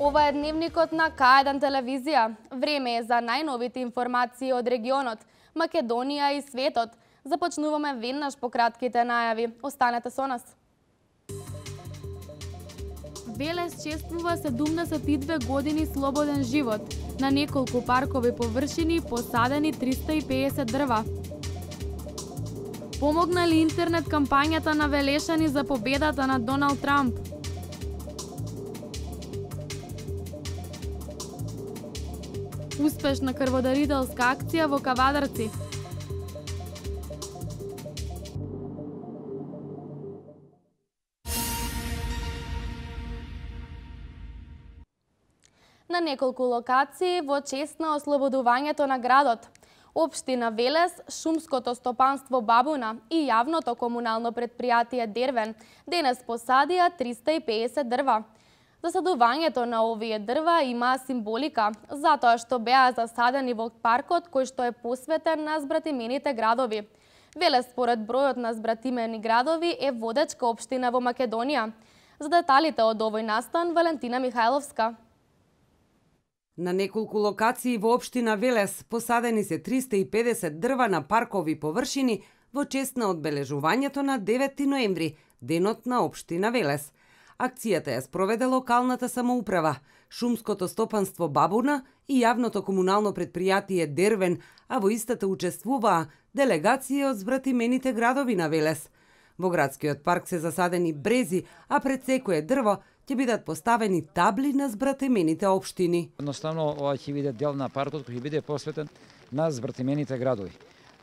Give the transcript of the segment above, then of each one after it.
Ова е дневникот на К1 телевизија. Време е за најновите информации од регионот, Македонија и светот. Започнуваме веднаш по кратките најави. Останете со нас. Велес чествува 72 години слободен живот. На неколку паркови површини посадени 350 дрва. Помогна ли интернет кампањата на Велешани за победата на Доналд Трамп? Успешна крводарителска акција во Кавадарци. На неколку локации во чест на ослободувањето на градот. Општина Велес, шумското стопанство Бабуна и јавното комунално предпријатие Дервен денес посадија 350 дрва. Засадувањето на овие дрва има символика, затоа што беа засадени во паркот кој што е посветен на збратимените градови. Велес според бројот на збратимени градови е водечка општина во Македонија. За деталите од овој настан, Валентина Михајловска. На неколку локации во општина Велес посадени се 350 дрва на паркови површини во чест на одбележувањето на 9 ноември, денот на општина Велес. Акцијата ја спроведе локалната самоуправа, шумското стопанство Бабуна и јавното комунално предпријатие Дервен, а во истата учествуваа делегација од збратимените градови на Велес. Во градскиот парк се засадени брези, а пред секое дрво ќе бидат поставени табли на збратимените општини. Едноставно, ова ќе биде дел на паркот кој ќе биде посветен на збратимените градови.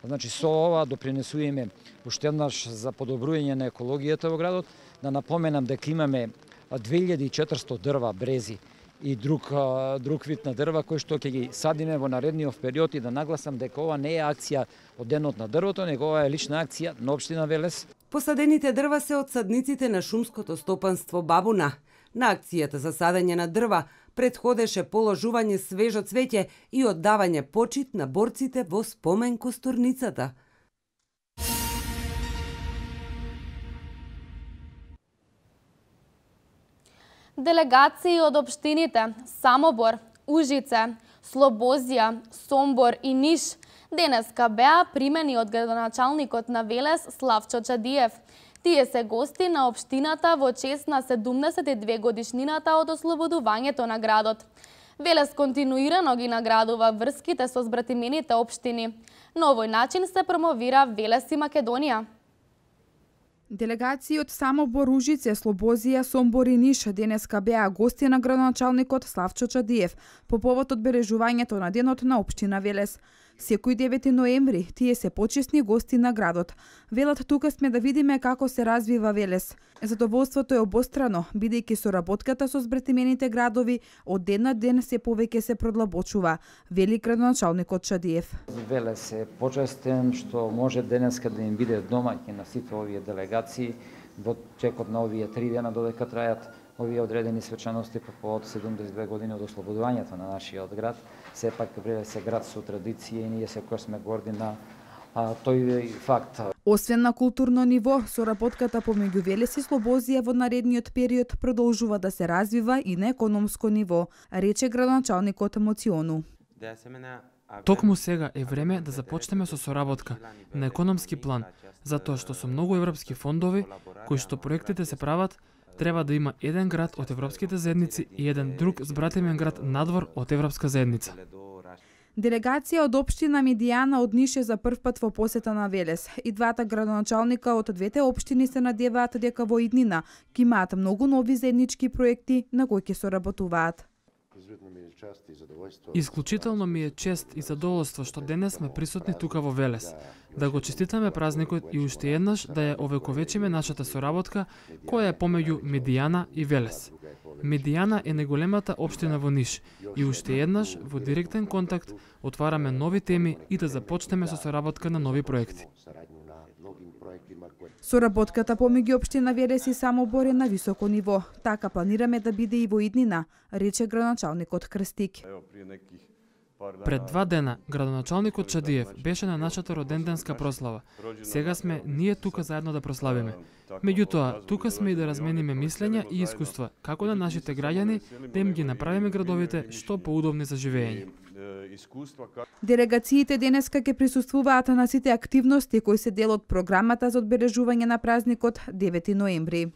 Значи, со ова допринесуваме уште еднаш за подобрување на екологијата во градот. Да напоменам дека имаме 2400 дрва, брези и друг вид на дрва кои што ќе ги садиме во наредниот период, и да нагласам дека ова не е акција од денот на дрвото, него ова е лична акција на општина Велес. Посадените дрва се од садниците на шумското стопанство Бабуна. На акцијата за садење на дрва предходеше положување свежо цвеќе и оддавање почит на борците во спомен костурницата. Делегации од општините Самобор, Ужице, Слобозија, Сомбор и Ниш денеска беа примени од градоначалникот на Велес Славчо Чадиев. Тие се гости на општината во чест на 72 годишнината од ослободувањето на градот. Велес континуирано ги наградува врските со збратимените општини. На овој начин се промовира Велес и Македонија. Делегации од Самобор, Ужице, Слобозија, Сомбор и Ниш денеска беа гости на градоначалникот Славчо Чадиев по повод одбележувањето на денот на општина Велес. Секој 9 ноември тие се почесни гости на градот. Велат, тука сме да видиме како се развива Велес. Задоволството е обострано, бидејќи соработката со збратимените градови од ден на ден се повеќе се продлабочува, вели градоначалникот Чадиев. Велес е почестен што може денеска да им биде домаќин на сите овие делегации во текот на овие 3 дена додека трајат овие одредени свечаности по повод 72 години од ослободувањето на нашиот град. Сепак Велес е град со традиција и ние секој сме горди на тој факт. Освен на културно ниво, соработката помеѓу Велес и Слобозија во наредниот период продолжува да се развива и на економско ниво, рече градоначалникот Моциону. Токму сега е време да започнеме со соработка на економски план, затоа што со многу европски фондови, кои што проектите се прават, треба да има еден град од европските заедници и еден друг збратимен град надвор од европска заедница. Делегација од општина Медијана од Ниш е за прв пат во посета на Велес. И двата градоначалника од двете општини се надеваат дека во иднина ќе имаат многу нови заеднички проекти на кои ќе соработуваат. Исклучително ми е чест и задоволство што денес сме присутни тука во Велес. Да го честитаме празникот и уште еднаш да ја овековечиме нашата соработка која е помеѓу Медијана и Велес. Медијана е најголемата општина во Ниш и уште еднаш во директен контакт отвараме нови теми и да започнеме со соработка на нови проекти. Соработката помеѓу општина Велес и Самобор е на високо ниво. Така планираме да биде и во иднина, рече градоначалникот Крстик. Пред 2 дена градоначалникот Чадиев беше на нашата роденденска прослава. Сега сме ние тука заедно да прославиме. Меѓутоа, тука сме и да размениме мислења и искуства, како на нашите граѓани да им ги направиме градовите што поудобни за живење. Делегациите денеска ќе присуствуваат на сите активности кои се дел од програмата за одбележување на празникот 9 ноември.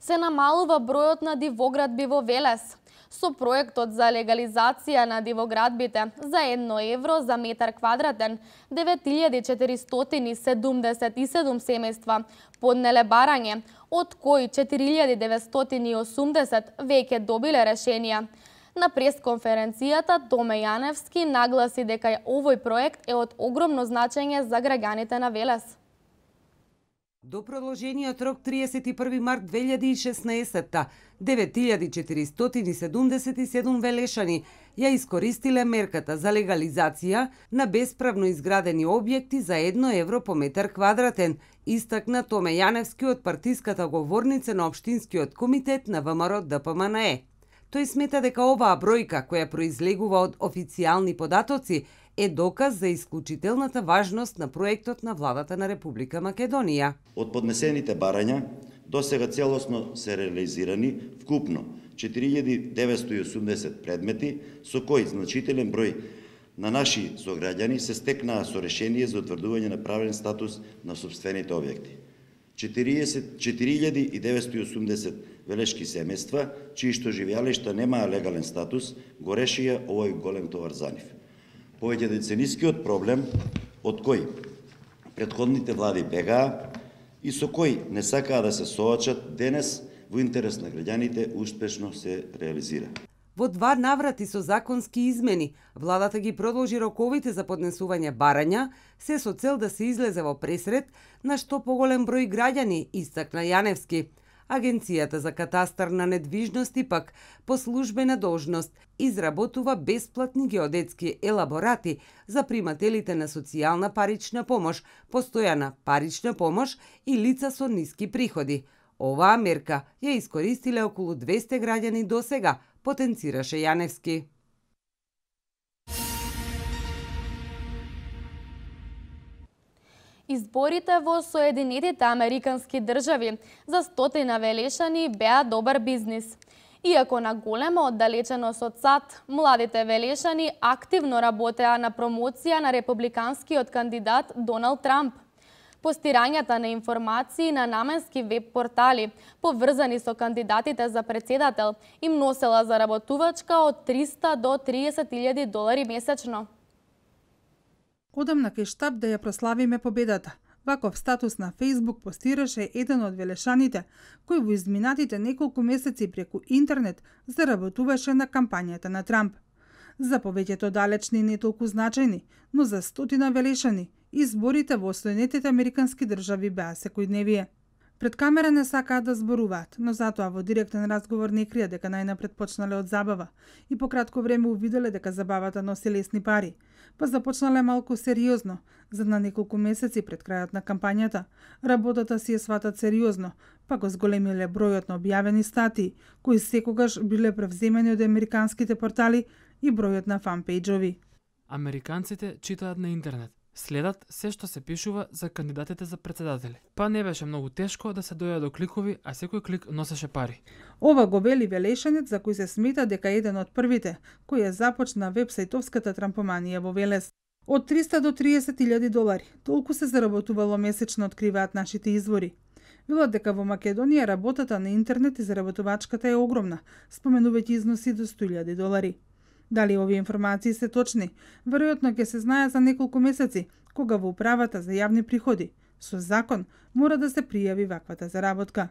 Се намалува бројот на дивоградби во Велес. Со проектот за легализација на дивоградбите за 1 евро за метар квадратен, 9477 семејства поднеле барање, од кои 4980 веќе добиле решенија. На пресконференцијата Томе Јаневски нагласи дека овој проект е од огромно значење за граѓаните на Велес. До продолжениот рок 31 март 2016 9477 велешани ја искористиле мерката за легализација на бесправно изградени објекти за 1 евро по метар квадратен, истакна Томе Јаневски од партиската говорница на Општинскиот комитет на ВМРО ДПМНЕ. Тој смета дека оваа бројка, која произлегува од официјални податоци, е доказ за исклучителната важност на проектот на владата на Република Македонија. Од поднесените барања до сега целосно се реализирани вкупно 4980 предмети, со кои значителен број на наши сограѓани се стекнаа со решение за утврдување на правен статус на сопствените објекти. 4980 велешки семејства, чии што живеалишта немаа легален статус, го решија овој голем товар за нив. Повеќе деценискиот проблем од кој претходните влади бегаа и со кој не сакаа да се соочат, денес во интерес на граѓаните успешно се реализира. Во 2 наврати со законски измени, владата ги продолжи роковите за поднесување барања, се со цел да се излезе во пресред на што поголем број граѓани, истакна Јаневски. Агенцијата за катастар на недвижности пак по службена должност изработува бесплатни геодетски елаборати за примателите на социјална парична помош, постојана парична помош и лица со ниски приходи. Оваа мерка ја искористиле околу 200 граѓани досега, потенцираше Јаневски. Изборите во Соединетите Американски држави за 100 велешани беа добар бизнис. Иако на голема оддалеченост од САД, младите велешани активно работеа на промоција на републиканскиот кандидат Доналд Трамп. Постирањата на информации на наменски веб портали, поврзани со кандидатите за председател, им носела заработувачка од 300 до 30.000 долари месечно. Одам на кај штаб да ја прославиме победата. Ваков статус на Facebook постираше еден од велешаните, кој во изминатите неколку месеци преку интернет заработуваше на кампањата на Трамп. За повеќето далечни не толку значајни, но за 100 велешани, изборите во Соединетите Американски држави беа секојдневие. Пред камера не сакаат да зборуваат, но затоа во директен разговор не крија дека најнапред почнале од забава и по кратко време увиделе дека забавата носи лесни пари, па започнале малку сериозно, за на неколку месеци пред крајот на кампањата. Работата си ја сватат сериозно, па го зголемиле бројот на објавени статии, кои секогаш биле превземени од американските портали и бројот на фанпејџови. Американците читаат на интернет, следат се што се пишува за кандидатите за председатели. Па не беше многу тешко да се дојде до кликови, а секој клик носеше пари. Ова го вели велешанец за кој се смета дека е еден од првите кој ја започна вебсајтовската трампоманија во Велес. Од 300 до 30.000 долари, толку се заработувало месечно, откриваат нашите извори. Велат дека во Македонија работата на интернет и заработувачката е огромна, споменувајќи износи до 100.000 долари. Дали овие информации се точни? Веројатно ќе се знае за неколку месеци, кога во управата за јавни приходи Со закон мора да се пријави ваквата заработка.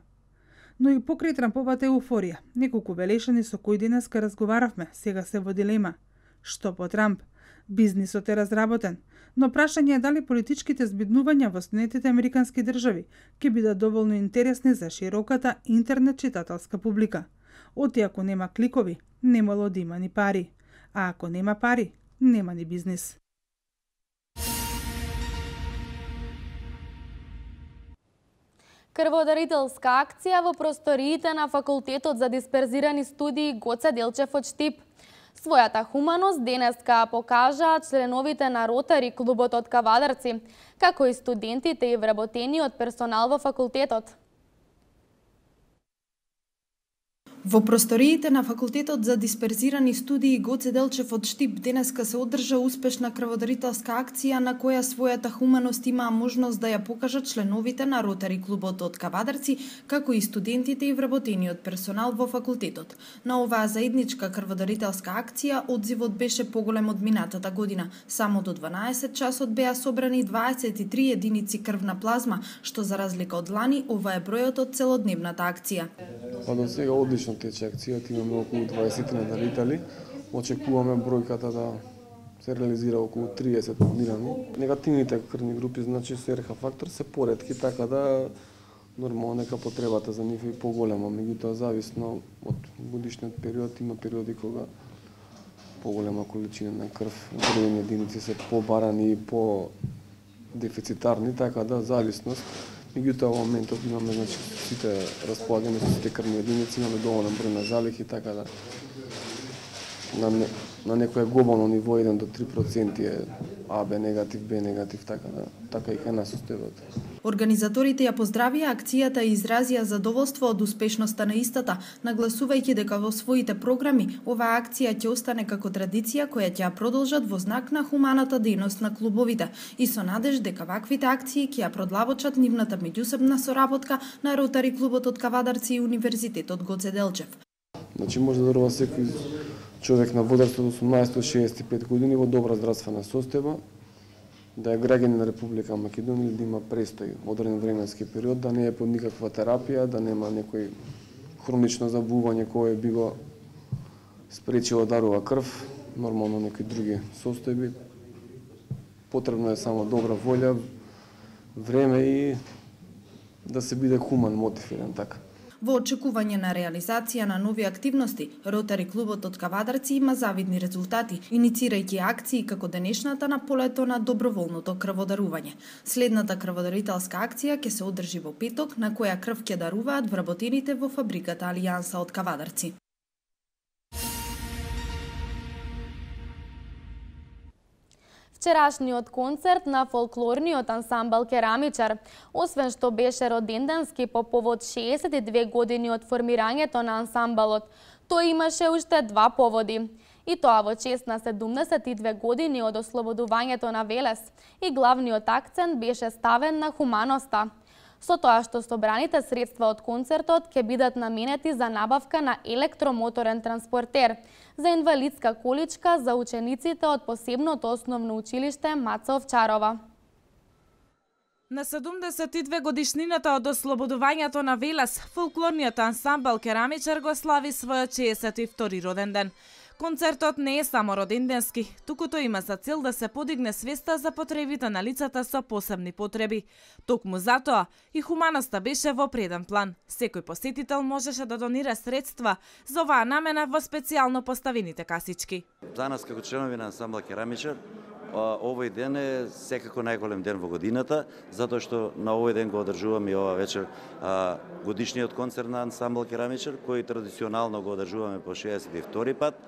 Но и покрај Трамповата еуфорија, неколку велешани со кои денеска разговаравме, сега се во дилема. Што по Трамп? Бизнисот е разработен, но прашање е дали политичките збиднувања во Соединетите американски држави ќе бидат доволно интересни за широката интернет читателска публика. Оти ако нема кликови, немало да има ни пари. А ако нема пари, нема ни бизнис. Крводарителска акција во просториите на Факултетот за дисперзирани студии Гоце Делчев од Штип. Својата хуманост денеска покажаат членовите на Ротари клубот од Кавадарци, како и студентите и вработениот персонал во факултетот. Во просториите на Факултетот за дисперзирани студии Гоце Делчев од Штип денеска се одржа успешна крводарителска акција на која својата хуманост имаа можност да ја покажат членовите на Ротари клубот од Кавадарци, како и студентите и вработениот персонал во факултетот. На оваа заедничка крводарителска акција одзивот беше поголем од минатата година. Само до 12 часот беа собрани 23 единици крвна плазма, што за разлика од лани, ова е бројот од целодневната акција. Па до сега одлично тече акцијата, имаме околу 20 на дарители. Очекуваме бројката да се реализира околу 30 динами. Негативните крвни групи, значи со РХ фактор, се поретки, така да нормално нека потребата за нив е поголема. Меѓутоа, зависно од годишниот период, има периоди кога поголема количина на крв, одредени единици се побарани и по-дефицитарни, така да зависност. Меѓутоа, во моментот имаме, значи, сите располагаме со сите крвни единици, имаме доволен број на залихи, така да на некој глобално ниво 1 до 3% е АБ негатив, Б негатив, така и кај нас состојбата. Организаторите ја поздравија акцијата и изразија задоволство од успешноста на истата, нагласувајќи дека во своите програми оваа акција ќе остане како традиција која ќе ја продолжат во знак на хуманата дејност на клубовите и со надеж дека ваквите акции ќе ја продлабочат нивната меѓусебна соработка на Ротари клубот од Кавадарци и Универзитетот Гоце Делчев. Значи може да верува секој човек на возраст од 18 до 65 години во добра здравствена состојба, да е граѓанин на Република Македонија или да има престој одреден временски период, да не е под никаква терапија, да нема некој хронично забувување кое би го спречило да дарува крв, нормално некои други состојби. Потребно е само добра волја, време и да се биде хуман, мотивиран така. Во очекување на реализација на нови активности, Ротари клубот од Кавадарци има завидни резултати, иницирајќи акции како денешната на полето на доброволното крводарување. Следната крводарителска акција ќе се одржи во петок, на која крв ќе даруваат вработените во фабриката Алијанса од Кавадарци. Вчерашниот концерт на фолклорниот ансамбл Керамичар, освен што беше роденденски по повод 62 години од формирањето на ансамблот, тој имаше уште два поводи. И тоа во чест на 72 години од ослободувањето на Велес, и главниот акцент беше ставен на хуманоста. Со тоа што собраните средства од концертот ќе бидат наменети за набавка на електромоторен транспортер, за инвалидска количка за учениците од посебното основно училиште Маца Овчарова. На 72 годишнината од ослободувањето на Велес, фолклорниот ансамбл Керамичар го слави својот 62 роден ден. Концертот не е само роденденски, туку тој има за цел да се подигне свеста за потребите на лицата со посебни потреби. Токму затоа и хуманоста беше во преден план. Секој посетител можеше да донира средства за оваа намена во специјално поставените касички. За нас како членови на ансамбл Керамичар, овој ден е секако најголем ден во годината, затоа што на овој ден го одржуваме и ова вечер годишниот концерт на ансамбл Керамичар, кој традиционално го одржуваме по 62 пат,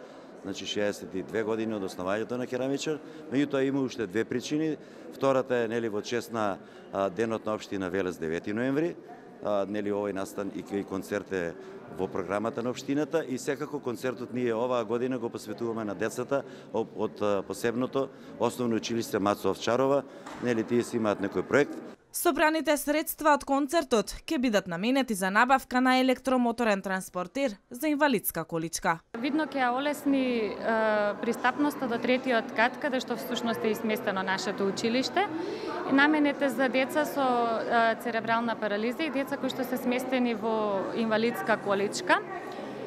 значи 62 години од основањето на Керамичар. Меѓутоа има уште две причини. Втората е нели во чест на денот на општина Велес 9 ноември, нели овој настан и концерт е во програмата на општината и секако концертот ние оваа година го посветуваме на децата од посебното основно училиште Маца Овчарова. Нели тие си имаат некој проект. Собраните средства од концертот ќе бидат наменети за набавка на електромоторен транспортер за инвалидска количка. Видно ќе олесни пристапноста до третиот кат, каде што всушност е изместено нашето училиште. Наменете за деца со церебрална парализа и деца кои што се сместени во инвалидска количка.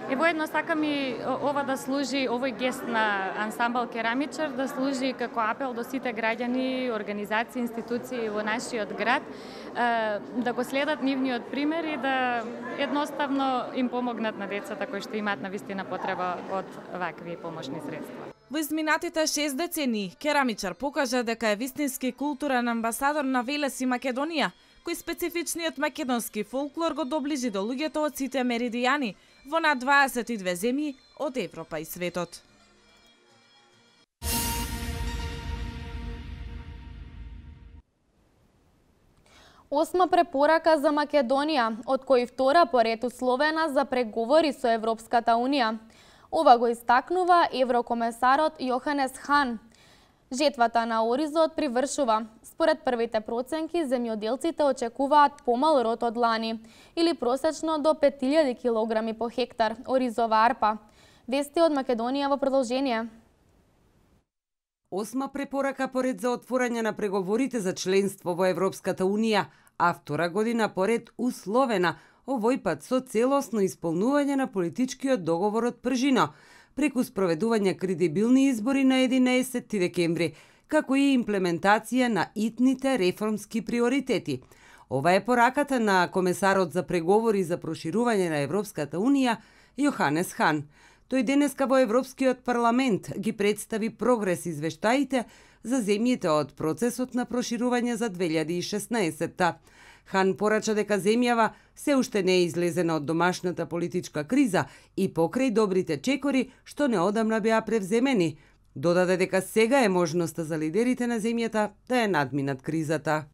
И воедно сакам и ова да служи, овој гест на ансамбл Керамичар, да служи како апел до сите граѓани, организации, институции во нашиот град, да го следат нивниот пример и да едноставно им помогнат на децата кои што имаат навистина потреба од вакви помошни средства. Во изминатите 6 децении, Керамичар покажа дека е вистински културен амбасадор на Велес и Македонија, кој специфичниот македонски фолклор го доближи до луѓето од сите меридијани во над 22 земји од Европа и светот. Осма препорака за Македонија, од кои втора поред условена за преговори со Европската Унија. Ова го истакнува еврокомесарот Јоханес Хан. Жетвата на оризот привршува. Според првите проценки, земјоделците очекуваат помал род од лани, или просечно до 5000 килограми по хектар оризова арпа. Вести од Македонија во продолжение. Осма препорака поред за отворање на преговорите за членство во Европската Унија, а втора година поред условена, овој пат со целосно исполнување на политичкиот договор од Пржино, преку спроведување кредибилни избори на 11 декември, како и имплементација на итните реформски приоритети. Ова е пораката на комесарот за преговори за проширување на Европската Унија, Јоханес Хан. Тој денеска во Европскиот парламент ги представи прогрес извештаите за земјите од процесот на проширување за 2016-та. Хан порача дека земјава се уште не е излезена од домашната политичка криза и покрај добрите чекори што неодамна беа превземени. Додаде дека сега е можноста за лидерите на земјата да ја надминат кризата.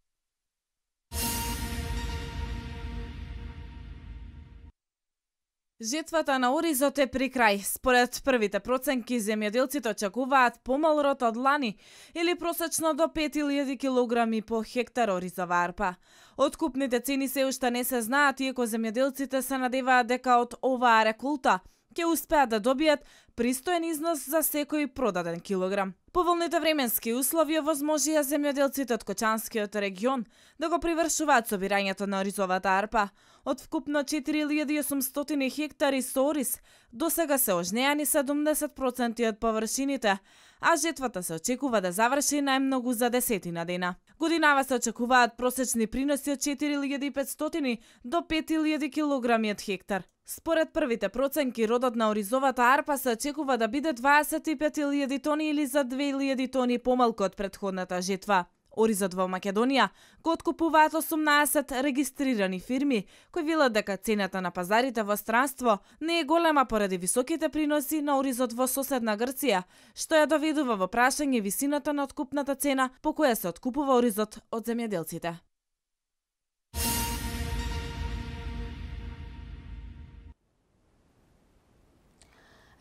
Жетвата на оризот е при крај. Според првите проценки, земјоделците очекуваат помал род од лани или просечно до 5000 килограми по хектар оризова арпа. Откупните цени се уште не се знаат, иако земјоделците се надеваат дека од оваа реколта ќе успеат да добијат пристоен износ за секој продаден килограм. Поволните временски услови овозможија земјоделците од Кочанскиот регион да го привршуваат собирањето на оризовата арпа. Од вкупно 4800 хектари со ориз, досега се ожнеани 70% од површините, а жетвата се очекува да заврши најмногу за 10 дена. Годинава се очекуваат просечни приноси од 4500 до 5000 килограми од хектар. Според првите проценки, родот на оризовата арпа се очекува да биде 25.000 тони или за 2000 тони помалку од претходната жетва. Оризот во Македонија го откупуваат 18 регистрирани фирми, кои велат дека цената на пазарите во странство не е голема поради високите приноси на оризот во соседна Грција, што ја доведува во прашање висината на откупната цена по која се откупува оризот од земјоделците.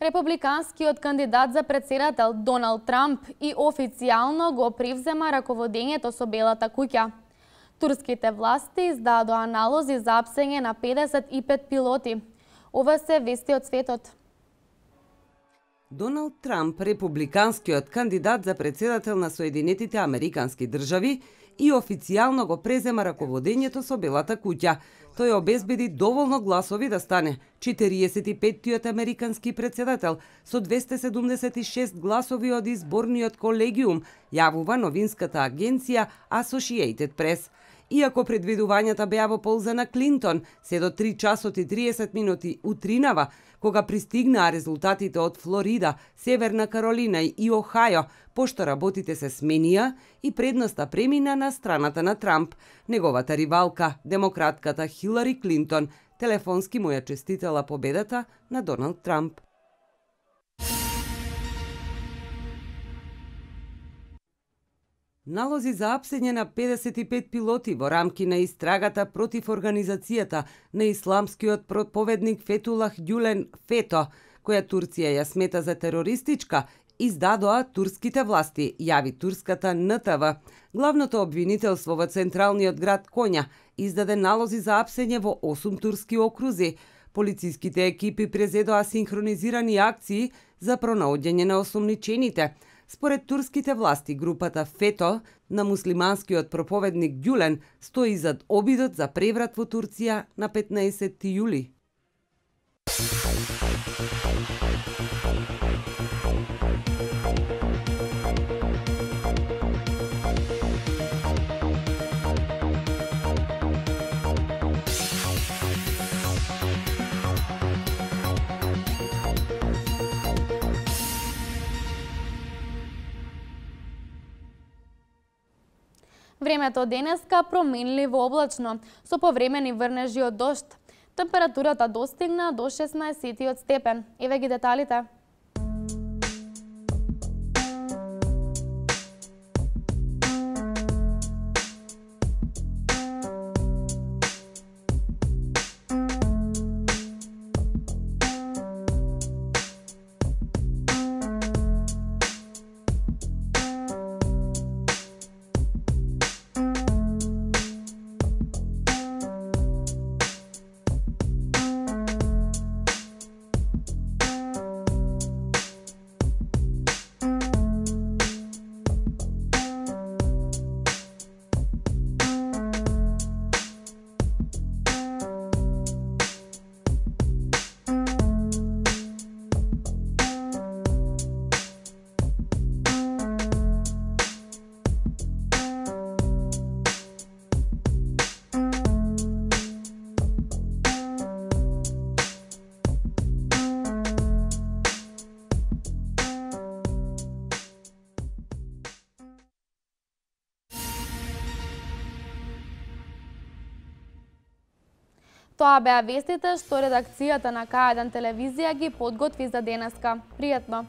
Републиканскиот кандидат за председател Доналд Трамп и официјално го превзема раководењето со Белата куќа. Турските власти издадоа налози за апсење на 55 пилоти. Ова се вести од светот. Доналд Трамп, републиканскиот кандидат за председател на Соединетите Американски држави, и официјално го презема раководењето со Белата куќа. Тој обезбеди доволно гласови да стане 45-тиот американски председател со 276 гласови од изборниот колегиум, јавува новинската агенција Associated Press. Иако предвидувањата беа во полза на Клинтон, се до 3 часот и 30 минути утринава, кога пристигнаа резултатите од Флорида, Северна Каролина и Охајо, пошто работите се сменија и предноста премина на страната на Трамп. Неговата ривалка, демократката Хилари Клинтон, телефонски му ја честитала победата на Доналд Трамп. Налози за апсење на 55 пилоти во рамки на истрагата против организацијата на исламскиот проповедник Фетулах Ѓулен Фето, која Турција ја смета за терористичка, издадоа турските власти, јави турската НТВ. Главното обвинителство во централниот град Конја издаде налози за апсење во 8 турски окрузи. Полициските екипи презедоа синхронизирани акции за пронаоѓање на осомничените. Според турските власти, групата ФЕТО на муслиманскиот проповедник Гюлен стои зад обидот за преврат во Турција на 15 јули. Времето денеска променливо облачно, со повремени врнежи од дожд. Температурата достигна до 16 степен. Еве ги деталите. Тоа беа вестите што редакцијата на К1 телевизија ги подготви за денеска. Пријатно!